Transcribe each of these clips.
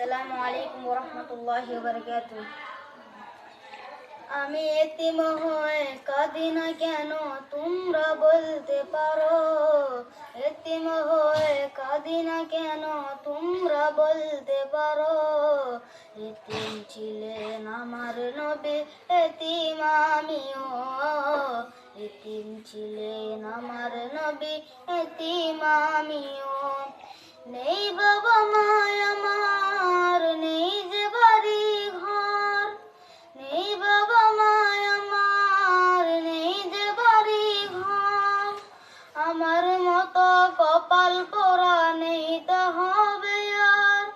আসসালামু আলাইকুম ওয়া রাহমাতুল্লাহি ওয়া বারাকাতুহু। আমি এতিম হয়ে কাঁদি না কেন তোমরা বলতে পারো? এতিম হয়ে কাঁদি না কেন তোমরা বলতে পারো? এতিম ছিলেন আমার নবী, এতিম আমিও। এতিম ছিলেন আমার নবী, এতিম আমিও। নেই বাবা মায় আমার, নেই যে বাড়ি ঘর। নেই বাবা মায় আমার, নেই যে বাড়ি ঘর। আমার মতো কপাল পোড়া নেই তা হবে আর।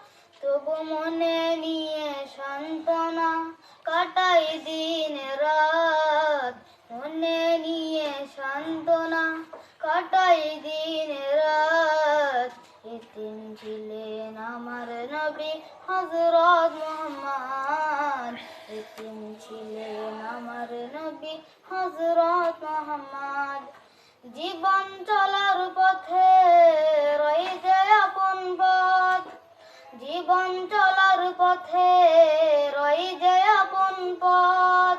তবু মনে নিয়ে সান্ত্বনা কাটাই দিন রাত। মনে নিয়ে সান্ত্বনা কাটাই দিন রাত। এতিম ছিলেন আমার নবী হযরত মুহাম্মদ। এতিম ছিলেন আমার নবী হযরত মুহাম্মদ। জীবন চলার পথে রয়ে যায় আপন পথ। জীবন চলার পথে রয়ে যায় আপন পথ।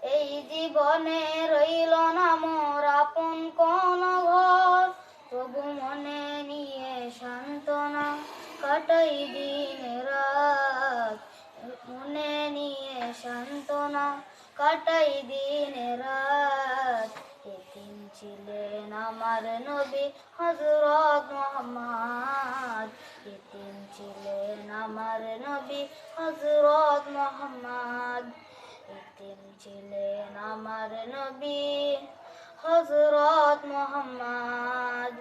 এই জীবনে রইল না মোর আপন কোন ঘর। তবু মনে নিয়ে সান্ত্বনা কাটাই দিন রাত। মনে নিয়ে সান্ত্বনা কাটাই দিন রাত। এতিম ছিলেন আমার নবী হযরত মুহাম্মদ। এতিম ছিলেন আমার নবী হযরত মুহাম্মদ। এতিম ছিলেন আমার নবী হযরত মুহাম্মদ।